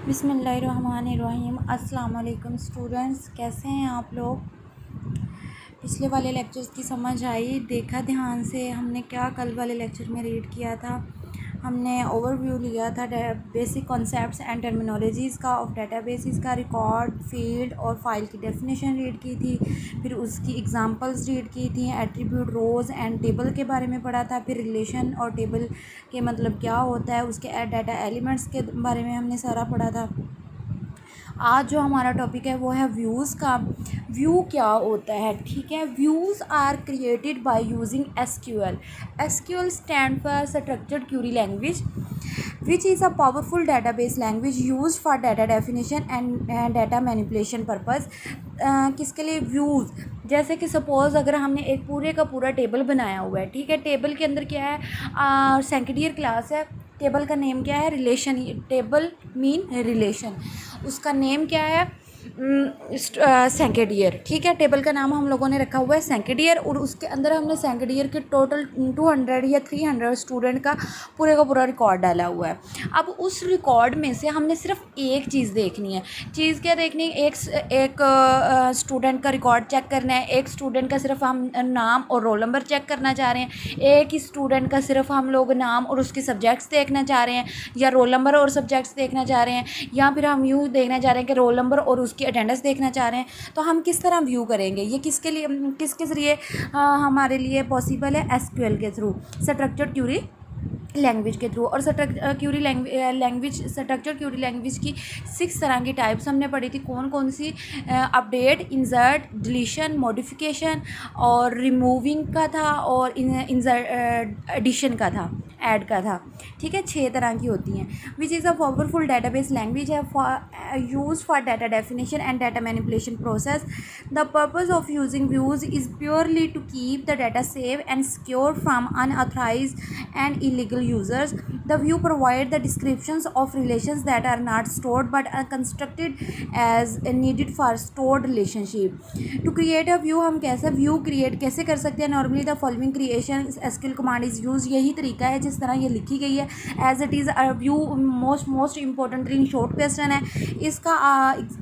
बिस्मिल्लाहिर्रहमानिर्रहीम। अस्सलाम वालेकुम स्टूडेंट्स, कैसे हैं आप लोग। पिछले वाले लेक्चर्स की समझ आई, देखा ध्यान से हमने क्या कल वाले लेक्चर में रीड किया था। हमने ओवरव्यू लिया था बेसिक कॉन्सेप्ट्स एंड टर्मिनोलॉजीज़ का ऑफ डेटाबेसेस का, रिकॉर्ड, फील्ड और फाइल की डेफिनेशन रीड की थी। फिर उसकी एग्जांपल्स रीड की थी, एट्रीब्यूट, रोज़ एंड टेबल के बारे में पढ़ा था। फिर रिलेशन और टेबल के मतलब क्या होता है, उसके डाटा एलिमेंट्स के बारे में हमने सारा पढ़ा था। आज जो हमारा टॉपिक है वो है व्यूज़ का। व्यू क्या होता है, ठीक है। Views are created by using SQL. SQL stand for structured query language which is a powerful database language used for data definition and data manipulation purpose। किसके लिए, व्यूज़। जैसे कि सपोज़ अगर हमने एक पूरे का पूरा टेबल बनाया हुआ है, ठीक है। टेबल के अंदर क्या है, सेकेंडियर क्लास है। टेबल का नेम क्या है, रिलेशन। टेबल मीन रिलेशन, उसका नेम क्या है, सेकेंडियर, ठीक है। टेबल का नाम हम लोगों ने रखा हुआ है सेकेंडियर, और उसके अंदर हमने सेकेंडियर के टोटल 200 या 300 स्टूडेंट का पूरा रिकॉर्ड डाला हुआ है। अब उस रिकॉर्ड में से हमने सिर्फ एक चीज़ देखनी है। चीज़ क्या देखनी है, एक स्टूडेंट का रिकॉर्ड चेक करना है। एक स्टूडेंट का सिर्फ हम नाम और रोल नंबर चेक करना चाह रहे हैं। एक ही स्टूडेंट का सिर्फ हम लोग नाम और उसके सब्जेक्ट्स देखना चाह रहे हैं, या रोल नंबर और सब्जेक्ट्स देखना चाह रहे हैं, या फिर हम यूँ देखना चाह रहे हैं कि रोल नंबर और उसकी अटेंडेंस देखना चाह रहे हैं। तो हम किस तरह व्यू करेंगे, ये किसके लिए, किस जरिए हमारे लिए पॉसिबल है, एसक्यूएल के थ्रू, स्ट्रक्चर्ड क्वेरी लैंग्वेज के थ्रू। और स्ट्रक्चर्ड क्वेरी लैंग्वेज की 6 तरह की टाइप्स हमने पढ़ी थी। कौन कौन सी, अपडेट, इंसर्ट, डिलीशन, मॉडिफिकेशन और रिमूविंग का था, और एडिशन का था, ऐड का था, ठीक है। 6 तरह की होती हैं। Which is a powerful database language है use for data definition and data manipulation process. The purpose of using views is purely to keep the data safe and secure from unauthorised and illegal users. The view provide the descriptions of relations that are not stored but are constructed as needed for stored relationship. To create a view, हम कैसे view create कैसे कर सकते हैं। Normally the following creation SQL command is use. यही तरीका है जिस तरह ये लिखी गई है। As it is a view most important in short question है। इसका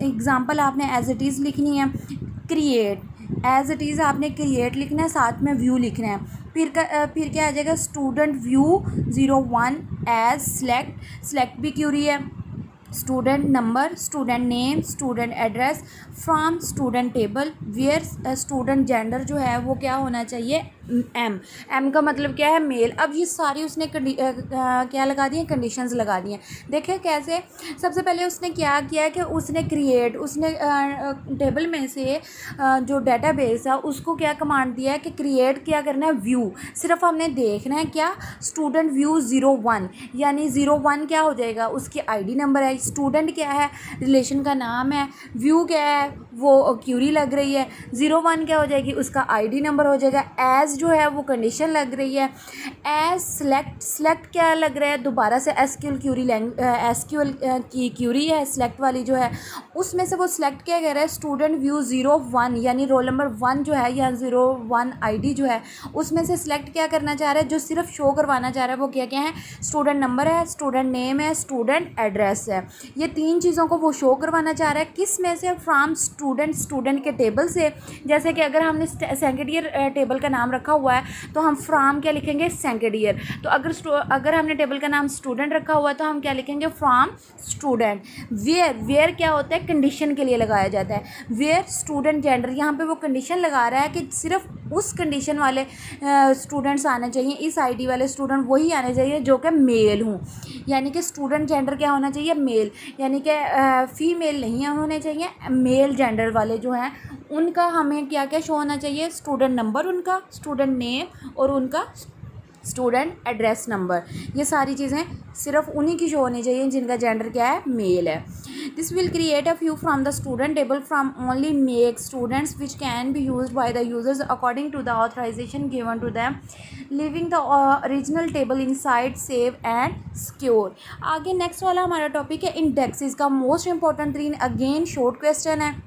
एग्जाम्पल आपने एज इट इज़ लिखनी है। क्रिएट, एज इट इज़ आपने क्रिएट लिखना है, साथ में व्यू लिखना है। फिर क्या आ जाएगा, स्टूडेंट व्यू 01 एज सेलेक्ट भी क्यूरी है। Student number, student name, student address from student table. Where student gender जो है वो क्या होना चाहिए, एम का मतलब क्या है, मेल। अब ये सारी उसने क्या लगा दी है, कंडीशंस लगा दी हैं। देखें कैसे। सबसे पहले उसने क्या किया कि उसने टेबल में से जो डेटाबेस है उसको क्या कमांड दिया है कि क्रिएट क्या करना है, व्यू। सिर्फ हमने देखना है क्या, स्टूडेंट व्यू 01, यानी 01 क्या हो जाएगा, उसकी आईडी नंबर है। स्टूडेंट क्या है, रिलेशन का नाम है। व्यू क्या है, वो क्यूरी लग रही है। 01 क्या हो जाएगी, उसका आईडी नंबर हो जाएगा। एज जो है वो कंडीशन लग रही है। एज सेलेक्ट क्या लग रहा है, दोबारा से एसक्यूएल की क्यूरी है, सेलेक्ट वाली जो है उसमें से वो सिलेक्ट क्या कह रहा है, स्टूडेंट व्यू 01, यानी रोल नंबर 1 जो है, या 01 आईडी जो है उसमें से सिलेक्ट क्या करना चाह रहा है, जो सिर्फ शो करवाना चाह रहा है वो क्या क्या है, स्टूडेंट नंबर है, स्टूडेंट नेम है, स्टूडेंट एड्रेस है। ये 3 चीज़ों को वो शो करवाना चाह रहा है। किस में से, फ्रॉम स्टूडेंट के टेबल से। जैसे कि अगर हमने सेकेंडियर टेबल का नाम रखा हुआ है तो हम फ्रॉम क्या लिखेंगे, सेकेंडियर। तो अगर हमने टेबल का नाम स्टूडेंट रखा हुआ है तो हम क्या लिखेंगे, फ्रॉम स्टूडेंट। वेयर क्या होता है, कंडीशन के लिए लगाया जाता है। वेयर स्टूडेंट जेंडर, यहाँ पे वो कंडीशन लगा रहा है कि सिर्फ उस कंडीशन वाले स्टूडेंट्स आने चाहिए, इस आईडी वाले स्टूडेंट वही आने चाहिए जो कि मेल हों। यानी कि स्टूडेंट जेंडर क्या होना चाहिए, मेल, यानी कि फीमेल नहीं होने चाहिए। मेल जेंडर वाले जो हैं उनका हमें क्या क्या शो होना चाहिए, स्टूडेंट नंबर उनका, स्टूडेंट नेम और उनका स्टूडेंट एड्रेस नंबर। ये सारी चीज़ें सिर्फ उन्हीं की शो होनी चाहिए जिनका जेंडर क्या है, मेल है। This will create a view from the student table from only make students which can be used by the users according to the authorisation given to them, leaving the original table inside safe and secure. आगे next वाला हमारा topic है indexes का, most important 3 again short question है।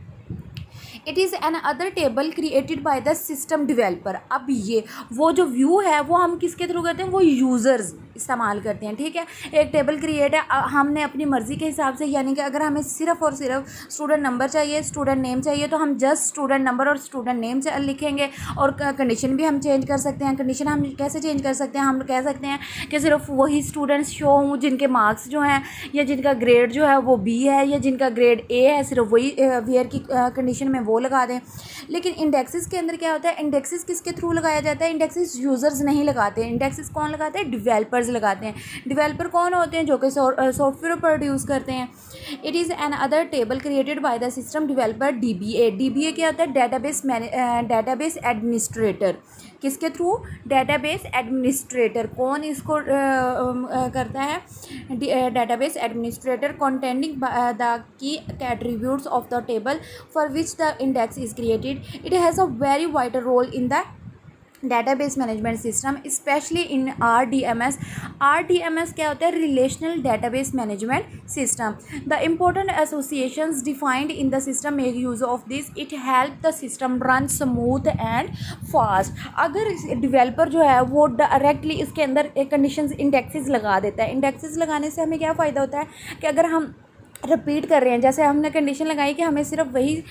It is another table created by the system developer. अब ये वो जो व्यू है वो हम किसके थ्रू करते हैं, वो यूज़र्स इस्तेमाल करते हैं। ठीक है, एक टेबल क्रिएट है, हमने अपनी मर्ज़ी के हिसाब से, यानी कि अगर हमें सिर्फ़ और सिर्फ स्टूडेंट नंबर चाहिए, स्टूडेंट नेम चाहिए, तो हम जस्ट स्टूडेंट नंबर और स्टूडेंट नेम से लिखेंगे। और कंडीशन भी हम चेंज कर सकते हैं। कंडीशन हम कैसे चेंज कर सकते हैं? हम कह सकते हैं कि सिर्फ वही स्टूडेंट्स शो हों जिनके मार्क्स जो हैं या जिनका ग्रेड जो है वो बी है या जिनका ग्रेड ए है, सिर्फ वही वेयर की कंडीशन में वो लगा दें। लेकिन इंडेक्सेस के अंदर क्या होता है? इंडेक्सेस किसके थ्रू लगाया जाता है? इंडेक्सेस यूज़र्स नहीं लगाते। इंडेक्सेस कौन लगाते हैं? डेवलपर्स लगाते हैं। डेवलपर कौन होते हैं? जो कि सॉफ्टवेयर प्रोड्यूस करते हैं। It is another table created by the system developer. DBA, DBA क्या होता है? Database administrator. किसके थ्रू? Database administrator. कौन इसको करता है? Database administrator containing the key attributes of the table for which the index is created. It has a very vital role in the database management system, specially in RDMS। RDMS क्या होता है? Relational database management system. The important associations defined in the system make use of this. It help the system run smooth and fast. अगर developer जो है वो directly इसके अंदर एक कंडीशंस इंडेक्सेस लगा देता है। इंडेक्सेस लगाने से हमें क्या फ़ायदा होता है कि अगर हम रिपीट कर रहे हैं, जैसे हमने कंडीशन लगाई कि हमें सिर्फ वही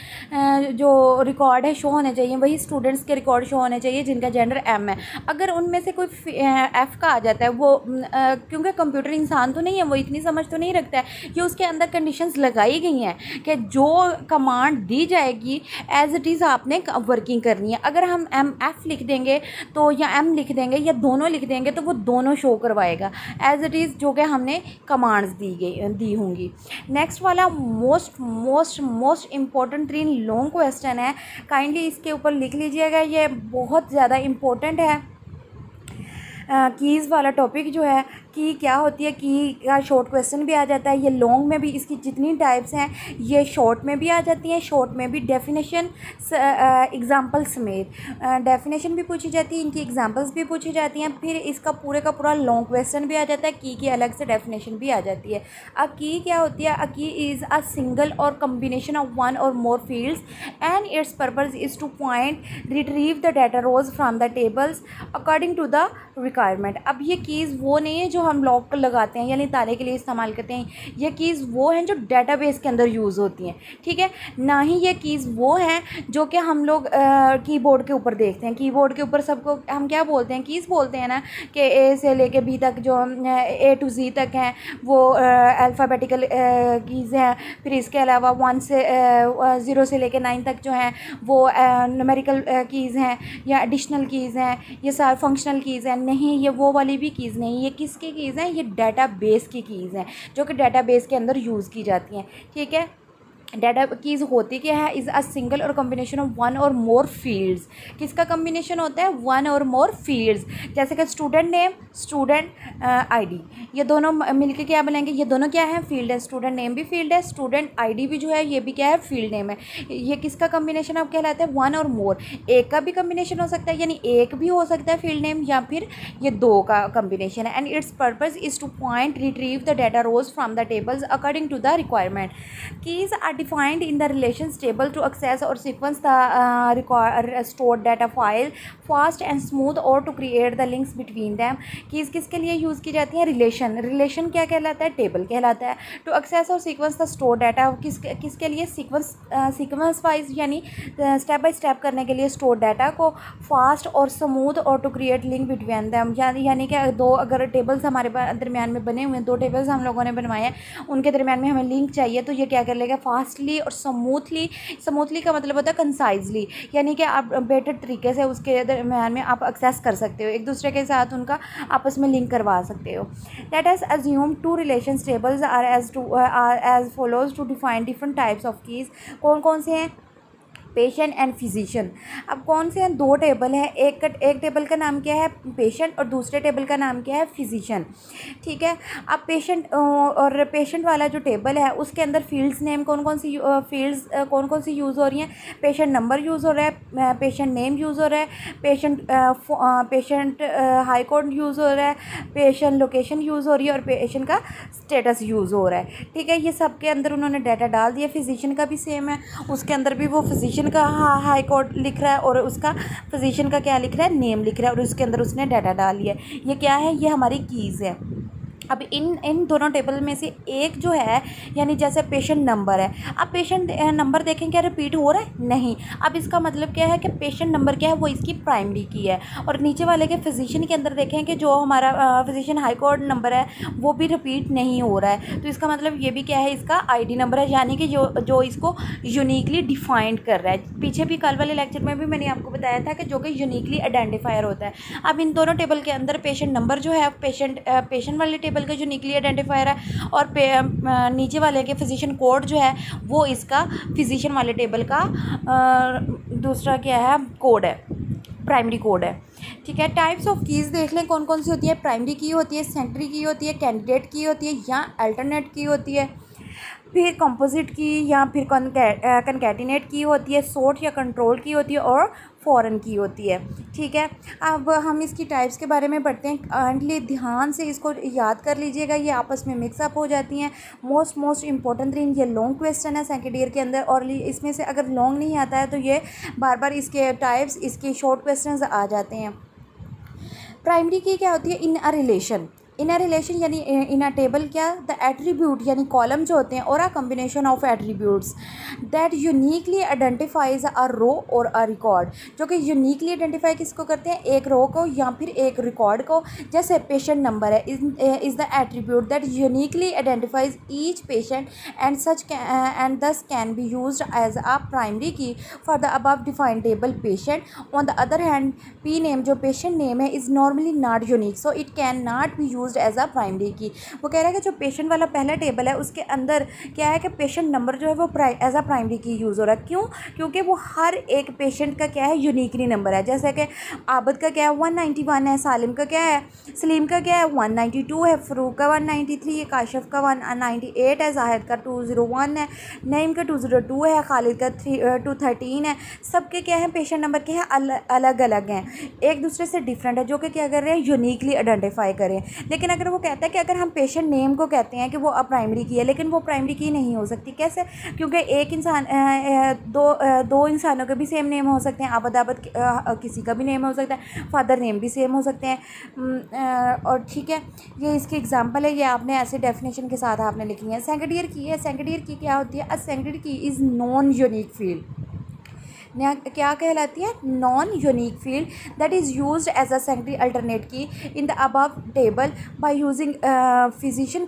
जो रिकॉर्ड है शो होने चाहिए, वही स्टूडेंट्स के रिकॉर्ड शो होने चाहिए जिनका जेंडर एम है। अगर उनमें से कोई एफ़ का आ जाता है, वो क्योंकि कंप्यूटर इंसान तो नहीं है, वो इतनी समझ तो नहीं रखता है। ये उसके अंदर कंडीशंस लगाई गई हैं कि जो कमांड दी जाएगी एज इट इज़ आपने वर्किंग करनी है। अगर हम एफ़ लिख देंगे तो या एम लिख देंगे या दोनों लिख देंगे तो वो दोनों शो करवाएगा एज इट इज़ जो कि हमने कमांड्स दी होंगी। नेक्स्ट वाला मोस्ट इम्पॉर्टेंट 3 लॉन्ग क्वेश्चन है, काइंडली इसके ऊपर लिख लीजिएगा। ये बहुत ज़्यादा इम्पोर्टेंट है। कीज़ वाला टॉपिक जो है, की क्या होती है, की का शॉर्ट क्वेश्चन भी आ जाता है। ये लॉन्ग में भी इसकी जितनी टाइप्स हैं ये शॉर्ट में भी आ जाती हैं, शॉर्ट में भी डेफिनेशन एग्जांपल समेत डेफिनेशन भी पूछी जाती है, इनकी एग्जांपल्स भी पूछी जाती हैं। फिर इसका पूरे का पूरा लॉन्ग क्वेश्चन भी आ जाता है, की अलग से डेफिनेशन भी आ जाती है। अ की क्या होती है? A key is a single or combination of one or more fields and its purpose is to point retrieve the data rows from the tables according to the requirement. अब ये keys वो नहीं है जो हम लॉक लगाते हैं यानी ताले के लिए इस्तेमाल करते हैं। ये कीज़ वो हैं जो डेटाबेस के अंदर यूज़ होती हैं। ठीक है, ना ही ये कीज़ वो हैं जो कि हम लोग कीबोर्ड के ऊपर देखते हैं। कीबोर्ड के ऊपर सबको हम क्या बोलते हैं? कीज़ बोलते हैं ना, कि ए से लेके बी तक जो A to Z तक हैं वो अल्फ़ाबेटिकल कीज़ हैं। फिर इसके अलावा 1 से 0 से लेके 9 तक जो हैं वो न्यूमेरिकल कीज़ हैं या एडिशनल कीज़ हैं, ये सारे फंक्शनल कीज़ हैं। नहीं, ये वो वाली भी कीज़ नहीं, ये किसकी कीज़ हैं? ये डेटाबेस की कीज़ हैं जो कि डेटाबेस के अंदर यूज़ की जाती हैं। ठीक है, डाटा कीज़ होती क्या है? Is a single or combination of one or more fields. किसका कम्बिनेशन होता है? One or more fields. जैसे कि स्टूडेंट नेम, स्टूडेंट आईडी, ये दोनों मिलके क्या बनेंगे? ये दोनों क्या है? फील्ड है। स्टूडेंट नेम भी फील्ड है, स्टूडेंट आईडी भी जो है ये भी क्या है? फील्ड नेम है। ये किसका कम्बिनेशन अब कहलाता है? वन और मोर। एक का भी कम्बिनेशन हो सकता है, यानी एक भी हो सकता है फील्ड नेम, या फिर ये दो का कम्बिनेशन है। And its purpose is to point retrieve the data rows from the tables according to the requirement. Keys are defined in the relations table to access or sequence the stored data file fast and smooth or to create the links between them। Keys किसके लिए use की जाती है? Relation क्या कहलाता है? Table कहलाता है। टू एक्सेस और सीक्वेंस द स्टोर डाटा, किसके लिए? सीक्वेंस वाइज यानी स्टेप बाय स्टेप करने के लिए स्टोर डाटा को फास्ट और स्मूथ और to create link between them, यानी कि दो अगर टेबल्स हमारे दरमियान में बने हुए हैं, 2 टेबल्स हम लोगों ने बनवाए हैं, उनके दरमियान में हमें लिंक चाहिए, तो ये क्या कर लेगा? फास्टली और स्मूथली का मतलब होता है कंसाइजली, यानी कि आप बेटर तरीके से उसके दरमियान में आप एक्सेस कर सकते हो, एक दूसरे के साथ उनका आपस में लिंक करवा सकते हो। Let us assume 2 relations tables are as follows to define different types of keys. कौन कौन से हैं? Patient and physician. अब कौन से हैं? 2 टेबल हैं, एक टेबल का नाम क्या है? पेशेंट, और दूसरे टेबल का नाम क्या है? फिजिशियन। ठीक है, अब पेशेंट वाला जो टेबल है उसके अंदर फील्ड्स नेम कौन कौन सी यूज़ हो रही हैं? पेशेंट नंबर यूज़ हो रहा है, पेशेंट नेम यूज़ हो रहा है, पेशेंट हाई कोड यूज़ हो रहा है, पेशेंट लोकेशन यूज़ हो रही है और पेशेंट का स्टेटस यूज़ हो रहा है। ठीक है, ये सब के अंदर उन्होंने डाटा डाल दिया। फिजिशियन का भी सेम है, उसके अंदर भी वो फिजिशियन का हाई कोर्ट लिख रहा है और उसका फिजिशियन का क्या लिख रहा है, नेम लिख रहा है, और उसके अंदर उसने डाटा डाल लिया। ये क्या है, ये हमारी कीज़ है। अब इन दोनों टेबल में से एक जो है, यानी जैसे पेशेंट नंबर है, अब पेशेंट नंबर देखें क्या रिपीट हो रहा है, नहीं। अब इसका मतलब क्या है कि पेशेंट नंबर क्या है, वो इसकी प्राइमरी की है। और नीचे वाले के फिजिशियन के अंदर देखें कि जो हमारा फिजिशियन हाई कोर्ट नंबर है वो भी रिपीट नहीं हो रहा है। तो इसका मतलब ये भी क्या है, इसका आईडी नंबर है, यानी कि जो इसको यूनिकली डिफाइंड कर रहा है। पीछे भी कल वाले लेक्चर में भी मैंने आपको बताया था कि जो कि यूनिकली आइडेंटिफायर होता है। अब इन दोनों टेबल के अंदर पेशेंट नंबर जो है पेशेंट वाले टेबल का यूनिकली आइडेंटिफायर है, और नीचे वाले के फिजिशियन कोड जो है वो इसका फिजिशियन वाले टेबल का दूसरा क्या है, कोड है, प्राइमरी कोड है। ठीक है, टाइप्स ऑफ कीज़ देख लें कौन कौन सी होती है। प्राइमरी की होती है, सेकेंडरी की होती है, कैंडिडेट की होती है या अल्टरनेट की होती है, फिर कंपोजिट की या फिर कनकैटिनेट की होती है, सॉर्ट या कंट्रोल की होती है, और फॉरेन की होती है। ठीक है, अब हम इसकी टाइप्स के बारे में पढ़ते हैं। काइंडली ध्यान से इसको याद कर लीजिएगा, ये आपस में मिक्सअप हो जाती हैं। मोस्ट इंपॉर्टेंट थिंग, ये लॉन्ग क्वेश्चन है सेकंड ईयर के अंदर, और इसमें से अगर लॉन्ग नहीं आता है तो ये बार बार इसके टाइप्स, इसके शॉर्ट क्वेश्चन आ जाते हैं। प्राइमरी की क्या होती है, इन अ रिलेशन यानी इन अ टेबल क्या, द एट्रीब्यूट यानी कॉलम जो होते हैं, or a combination of attributes that uniquely identifies a row or a record, जो कि यूनिकली आइडेंटिफाई किसको करते हैं, एक रो को या फिर एक रिकॉर्ड को। जैसे पेशेंट नंबर है, is the attribute that uniquely identifies each patient and thus can be used as a primary key for the above defined table patient. On the other hand, P name जो patient name है is normally not unique, so it can not be used as a primary key. वो कह रहा है कि जो patient वाला पहला टेबल है उसके अंदर क्या है कि पेशेंट नंबर जो है वो as a primary key use हो रहा है। क्यों? क्योंकि वो हर एक पेशेंट का क्या है, यूनिकली नंबर है। जैसे कि आबद का क्या है 191 है, सालिम का क्या है, सलीम का क्या है 192 है, फ़रूक का 193 है, काशिफ का 198 है, जाहिद का 201 है, नईम का 202 है, खालिद का 213 है। सबके क्या है पेशेंट नंबर के हैं अलग अलग हैं, एक दूसरे से डिफरेंट है, जो कि क्या कर रहे हैं, यूनिकली आइडेंटिफाई करें। लेकिन अगर वो कहता है कि अगर हम पेशेंट नेम को कहते हैं कि वो प्राइमरी की है, लेकिन वो प्राइमरी की नहीं हो सकती। कैसे? क्योंकि एक इंसान दो इंसानों के भी सेम नेम हो सकते हैं। आबद किसी का भी नेम हो सकता है, फादर नेम भी सेम हो सकते हैं। और ठीक है, ये इसकी एग्जांपल है, ये आपने ऐसे डेफिनेशन के साथ आपने लिखनी है। सेकंड ईयर की है, सेकंड ईयर की क्या होती है, a second key is non unique field. क्या कहलाती है, non unique field that is used as a secondary alternate key in the above table by using physician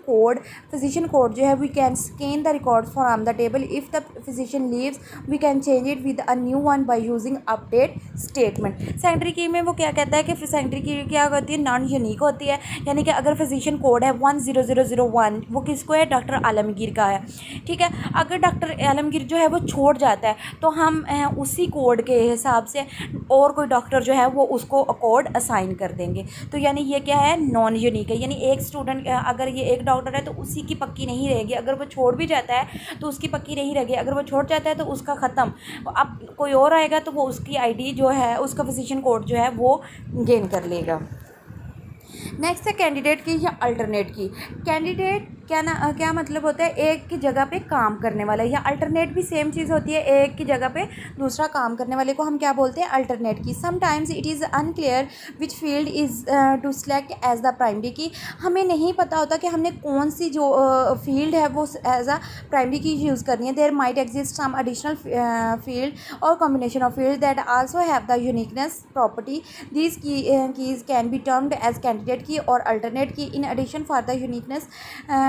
code जो है we can scan the record from the table. If the physician leaves we can change it with a new one by using update statement. Secondary key में वो क्या कहता है कि secondary की क्या होती है, नॉन यूनिक होती है, यानी कि अगर फिजिशियन कोड है 10001 वो किसको है, डॉक्टर आलमगीर का है। ठीक है, अगर डॉक्टर आलमगीर जो है वो छोड़ जाता है तो हम उसी कोड के हिसाब से और कोई डॉक्टर जो है वो उसको कोड असाइन कर देंगे। तो यानी ये क्या है, नॉन यूनिक है। यानी एक स्टूडेंट अगर ये एक डॉक्टर है तो उसी की पक्की नहीं रहेगी, अगर वो छोड़ भी जाता है तो उसकी पक्की नहीं रहेगी, अगर वो छोड़ जाता है तो उसका ख़त्म। अब कोई और आएगा तो वो उसकी आईडी जो है, उसका फिजिशियन कोड जो है वो गेन कर लेगा। नेक्स्ट है कैंडिडेट की या अल्टरनेट की। कैंडिडेट क्या मतलब होता है, एक की जगह पे काम करने वाला, या अल्टरनेट भी सेम चीज़ होती है, एक की जगह पे दूसरा काम करने वाले को हम क्या बोलते हैं, alternate key. Sometimes it is unclear which field is to select as the primary key. हमें नहीं पता होता कि हमने कौन सी जो फील्ड है वो as a primary key use करनी है। There might exist some additional field or combination of field that also have the uniqueness property. These keys can be termed as candidate key or alternate key. In addition for the uniqueness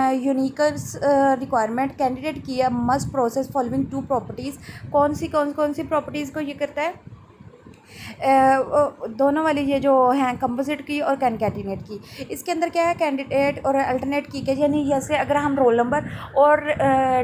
uniqueness requirement, candidate key must process following two properties. कौन सी properties को ये करता है, दोनों वाली ये जो हैं कंपोजिट की और कनकैटिनेट की। इसके अंदर क्या है, कैंडिडेट और अल्टरनेट की के, यानी जैसे अगर हम रोल नंबर और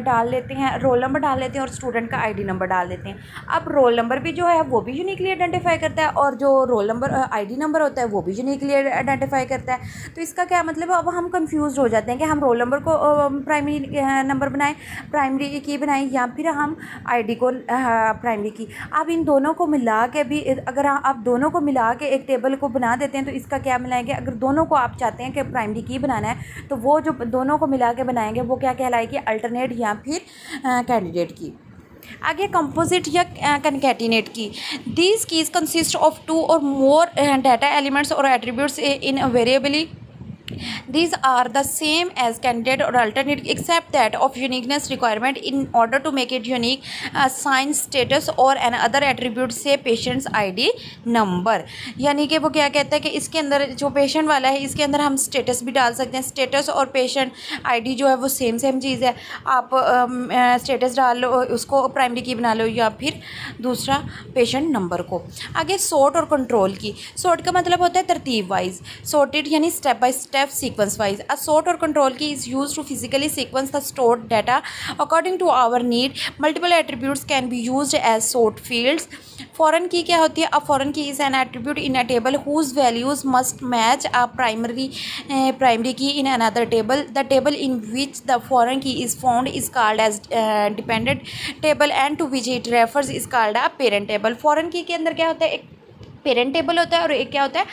डाल लेते हैं, रोल नंबर डाल लेते हैं और स्टूडेंट का आईडी नंबर डाल देते हैं। अब रोल नंबर भी जो है वो भी यूनिकली आइडेंटिफाई करता है, और जो रोल नंबर आईडी नंबर होता है वो भी यूनिकली आइडेंटिफाई करता है। तो इसका क्या मतलब है, अब हम कंफ्यूज हो जाते हैं कि हम रोल नंबर को प्राइमरी नंबर बनाएं, प्राइमरी की बनाएं, या फिर हम आईडी को प्राइमरी की। अब इन दोनों को मिला के भी अगर आप दोनों को मिला के एक टेबल को बना देते हैं तो इसका क्या मिलाएंगे, अगर दोनों को आप चाहते हैं कि प्राइमरी की बनाना है तो वो जो दोनों को मिला के बनाएंगे वो क्या कहलाएगी, अल्टरनेट या फिर कैंडिडेट की। आगे कंपोजिट या concatenate key. These keys consist of two और मोर डाटा एलिमेंट्स और attributes in variably. These are the same as candidate or alternate except that of uniqueness requirement in order to make it unique, sign status or an other attribute से patient's ID number। यानी कि वो क्या कहता है कि इसके अंदर जो पेशेंट वाला है इसके अंदर हम स्टेटस भी डाल सकते हैं। स्टेटस और पेशेंट आईडी जो है वो सेम चीज़ है। आप स्टेटस डाल लो, उसको प्राइमरी की बना लो, या फिर दूसरा पेशेंट नंबर को। आगे सॉर्ट और कंट्रोल की। सॉर्ट का मतलब होता है तरतीब वाइज, सॉर्टेड यानी step by step sequence wise। A sort or control key is used to physically sequence the stored data according to our need। Multiple attributes can be used as sort fields। foreign key क्या होती है? A foreign key is an attribute in a table whose values must match a primary key in another table। The table in which the foreign key is found is called as dependent table and to which it refers is called a parent table। foreign key के अंदर क्या होता है? एक parent table होता है और एक क्या होता है,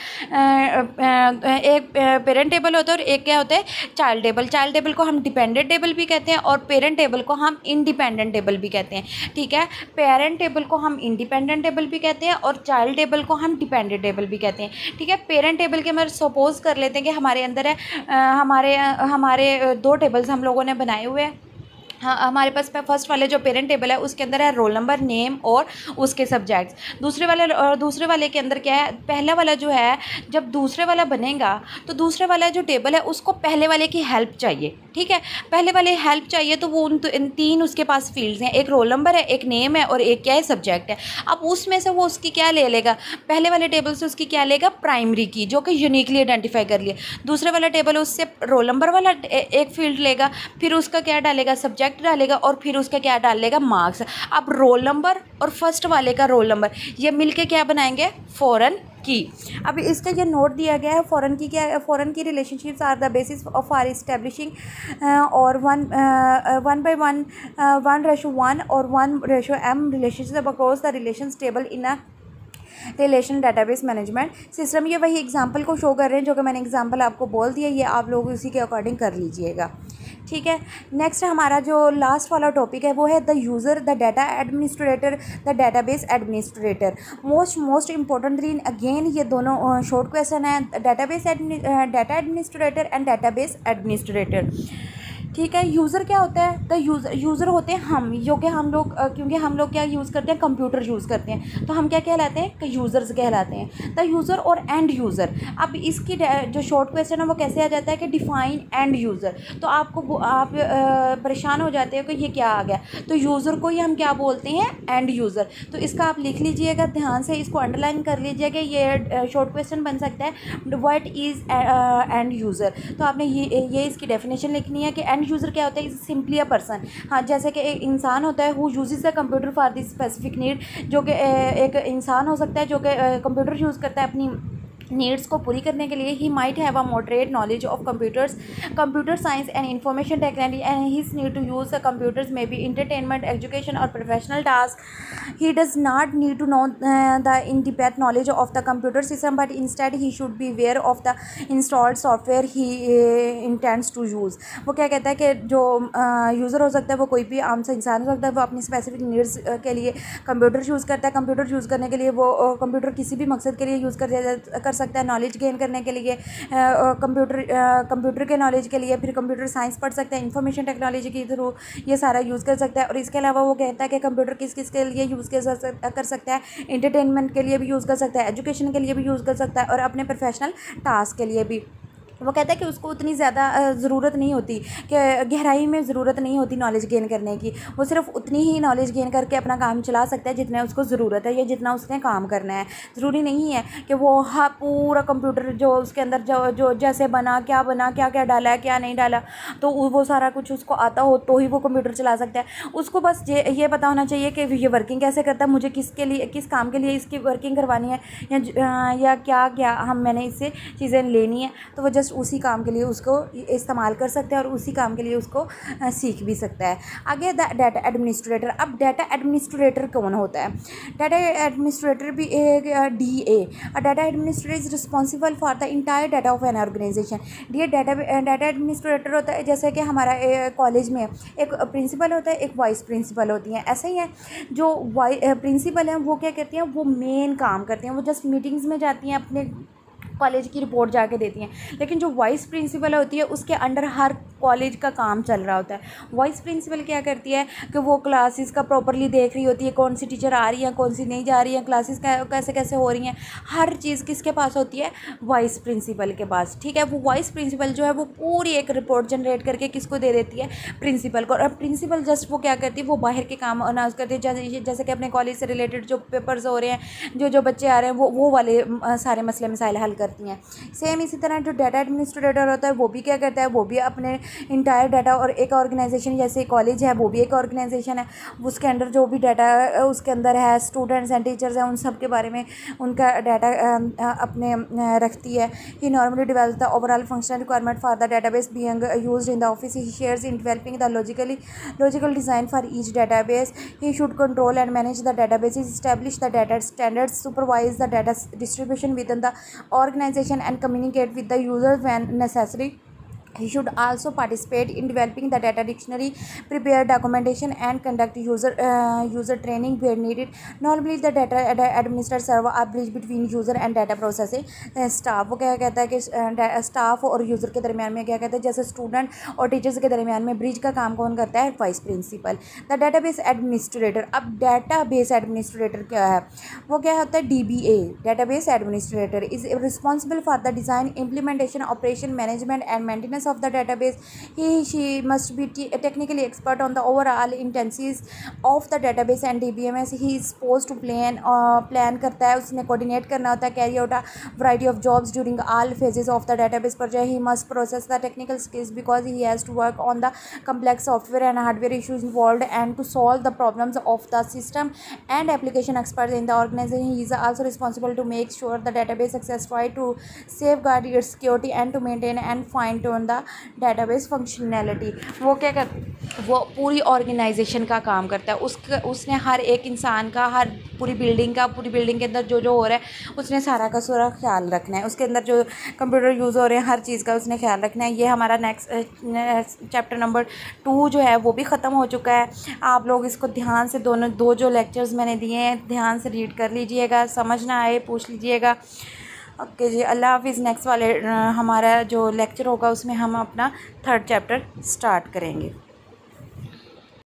एक पेरेंट टेबल होता है और एक क्या होता है, चाइल्ड टेबल। चाइल्ड टेबल को हम डिपेंडेंट टेबल भी कहते हैं और पेरेंट टेबल को हम इंडिपेंडेंट टेबल भी कहते हैं। ठीक है, पेरेंट टेबल को हम इंडिपेंडेंट टेबल भी कहते हैं और चाइल्ड टेबल को हम डिपेंडेंट टेबल भी कहते हैं। ठीक है, पेरेंट टेबल के अंदर सपोज कर लेते हैं कि हमारे अंदर है हमारे दो टेबल्स हम लोगों ने बनाए हुए हैं। हाँ, हमारे पास फर्स्ट वाले जो पेरेंट टेबल है उसके अंदर है रोल नंबर, नेम और उसके सब्जेक्ट्स। दूसरे वाले के अंदर क्या है, पहला वाला जो है जब दूसरे वाला बनेगा तो दूसरे वाला जो टेबल है उसको पहले वाले की हेल्प चाहिए। ठीक है, पहले वाले हेल्प चाहिए तो वो इन तीन उसके पास फील्ड्स हैं, एक रोल नंबर है, एक नेम है और एक क्या है, सब्जेक्ट है। अब उसमें से वो उसकी क्या ले लेगा, पहले वाले टेबल से उसकी क्या लेगा, प्राइमरी की, जो कि यूनिकली आइडेंटिफाई कर लिया। दूसरे वाला टेबल उससे रोल नंबर वाला एक फील्ड लेगा, फिर उसका क्या डालेगा, सब्जेक्ट डालेगा और फिर उसका क्या डालेगा, मार्क्स। अब रोल नंबर और फर्स्ट वाले का रोल नंबर ये मिलके क्या बनाएंगे, फॉरेन की। अब इसका ये नोट दिया गया है, फॉरेन की क्या है, foreign key relationships are the basis of are establishing और 1:1 1:1 और 1:m relationship across the relations table in a relation database management system. ये वही एग्जांपल को शो कर रहे हैं जो कि मैंने एग्जांपल आपको बोल दिया, ये आप लोग उसी के अकॉर्डिंग कर लीजिएगा। ठीक है, नेक्स्ट हमारा जो लास्ट वाला टॉपिक है वो है the user, the data administrator, the database administrator. Most importantly again ये दोनों शॉर्ट क्वेश्चन है, data administrator and database administrator. ठीक है, यूज़र क्या होता है, द यूज़र होते हैं हम, जो कि हम लोग क्योंकि हम लोग क्या यूज़ करते हैं, कंप्यूटर यूज़ करते हैं, तो हम क्या कहलाते हैं, कि यूज़र्स कहलाते हैं। द यूज़र और एंड यूज़र। अब इसकी जो शॉर्ट क्वेश्चन है वो कैसे आ जाता है कि डिफाइन एंड यूज़र। तो आप परेशान हो जाते हो कि ये क्या आ गया, तो यूज़र को ही हम क्या बोलते हैं, एंड यूज़र। तो इसका आप लिख लीजिएगा ध्यान से, इसको अंडरलाइन कर लीजिएगा, ये शॉर्ट क्वेश्चन बन सकता है, व्हाट इज़ एंड यूज़र। तो आपने ये इसकी डेफिनेशन लिखनी है कि एंड यूज़र क्या होता है, इज सिंपली अ पर्सन। हाँ, जैसे कि एक इंसान होता है who uses the computer for this specific need, जो कि एक इंसान हो सकता है जो कि कंप्यूटर यूज़ करता है अपनी नीड्स को पूरी करने के लिए। He might have a moderate knowledge of computer science and information technology and his need to use the computers may be entertainment, education or professional task. He does not need to know the in depth knowledge of the computer system but instead he should be aware of the installed software he intends to use. वो क्या कहता है कि जो user हो सकता है वो कोई भी आम सा इंसान हो सकता है, वो अपनी स्पेसिफिक नीड्स के लिए कंप्यूटर यूज़ करता है। कंप्यूटर यूज़ करने के लिए वो कंप्यूटर किसी भी मकसद के लिए यूज़ कर सकता है, नॉलेज गेन करने के लिए, कंप्यूटर के नॉलेज के लिए, फिर कंप्यूटर साइंस पढ़ सकता है, इंफॉर्मेशन टेक्नोलॉजी के थ्रू ये सारा यूज़ कर सकता है। और इसके अलावा वो कहता है कि कंप्यूटर किस किस के लिए यूज़ कर सकता है, इंटरटेनमेंट के लिए भी यूज़ कर सकता है, एजुकेशन के लिए भी यूज़ कर सकता है और अपने प्रोफेशनल टास्क के लिए भी। वो कहता है कि उसको उतनी ज़्यादा ज़रूरत नहीं होती, कि गहराई में ज़रूरत नहीं होती नॉलेज गेन करने की, वो सिर्फ उतनी ही नॉलेज गेन करके अपना काम चला सकता है जितना उसको ज़रूरत है या जितना उसने काम करना है। ज़रूरी नहीं है कि वो हाँ पूरा कंप्यूटर जो उसके अंदर जो जैसे बना क्या डाला है क्या नहीं डाला, तो वो सारा कुछ उसको आता हो तो ही वो कंप्यूटर चला सकता है। उसको बस ये पता होना चाहिए कि ये वर्किंग कैसे करता है, मुझे किस काम के लिए इसकी वर्किंग करवानी है या क्या मैंने इससे चीज़ें लेनी है, तो वो जस्ट जस्ट उसी काम के लिए उसको इस्तेमाल कर सकता है और उसी काम के लिए उसको सीख भी सकता है। आगे डाटा एडमिनिस्ट्रेटर। अब डाटा एडमिनिस्ट्रेटर कौन होता है? डाटा एडमिनिस्ट्रेटर भी एक data administrator is responsible for the entire data of an organisation. ये डाटा एडमिनिस्ट्रेटर होता है, जैसे कि हमारा कॉलेज में एक प्रिंसिपल होता है, एक वाइस प्रिंसिपल होती हैं, ऐसे ही है। जो प्रिंसिपल हैं वो क्या करती हैं, वो मेन काम करते हैं, वो जस्ट मीटिंग्स में जाती हैं, अपने कॉलेज की रिपोर्ट जाके देती हैं। लेकिन जो वाइस प्रिंसिपल होती है उसके अंडर हर कॉलेज का काम चल रहा होता है। वाइस प्रिंसिपल क्या करती है कि वो क्लासेस का प्रॉपरली देख रही होती है, कौन सी टीचर आ रही है, कौन सी नहीं जा रही है, क्लासेस कैसे कैसे हो रही हैं, हर चीज़ किसके पास होती है? वाइस प्रिंसिपल के पास। ठीक है, वो वाइस प्रिंसिपल जो है वो पूरी एक रिपोर्ट जनरेट करके किसको दे देती है? प्रिंसिपल को। और प्रिंसिपल जस्ट वो क्या करती है, वो बाहर के काम अनाउंस करती है, जैसे कि अपने कॉलेज से रिलेटेड जो पेपर्स हो रहे हैं, जो बच्चे आ रहे हैं, वो वाले सारे मसले मसाइल हल करती हैं। सेम इसी तरह जो डाटा एडमिनिस्ट्रेटर होता है वो भी क्या करता है, वो भी अपने इंटायर डाटा, और एक ऑर्गेनाइजेशन जैसे कॉलेज है वो भी एक ऑर्गेनाइजेशन है, उसके अंदर जो भी डाटा उसके अंदर है, स्टूडेंट्स हैं, टीचर्स हैं, उन सब के बारे में उनका डाटा अपने रखती है। He normally develop the overall functional requirement for the database being used in the office. He shares in developing the logical design for each database. He should control and manage the database, establish the data standards, supervise the data distribution within the organization and communicate with the user when necessary. He should also participate in developing the data dictionary, prepare documentation and conduct user training where needed. Normally the data administrator serve a bridge between user and data processing staff। वो क्या कहता है कि staff और user के दरमियान में क्या कहता है, जैसे स्टूडेंट और टीचर्स के दरमियान में ब्रिज का काम कौन करता है? Vice principal. The database administrator. अब डाटाबेस एडमिनिस्ट्रेटर क्या है, वो क्या होता है? DBA, database administrator is responsible for the design, implementation, operation, management and maintenance of the database. She must be technically expert on the overall intensities of the database and DBMS. He is supposed to plan करता है, उसने coordinate करना होता है, carry out a variety of jobs during all phases of the database project. He must process the technical skills because he has to work on the complex software and hardware issues involved and to solve the problems of the system and application experts in the organization. He is also responsible to make sure the database access try to safeguard its security and to maintain and fine tune the database functionality. वो क्या कर, वो पूरी organisation का काम करता है। उसने हर एक इंसान का, हर पूरी बिल्डिंग के अंदर जो हो रहा है उसने सारा का सारा ख्याल रखना है। उसके अंदर जो कंप्यूटर यूज़ हो रहे हैं हर चीज़ का उसने ख्याल रखना है। ये हमारा नेक्स्ट चैप्टर नंबर 2 जो है वो भी ख़त्म हो चुका है। आप लोग इसको ध्यान से दो जो लेक्चर्स मैंने दिए हैं ध्यान से रीड कर लीजिएगा, समझ ना आए पूछ लीजिएगा। ओके जी, अल्लाह हाफिज़। नेक्स्ट वाले हमारा जो लेक्चर होगा उसमें हम अपना 3rd चैप्टर स्टार्ट करेंगे।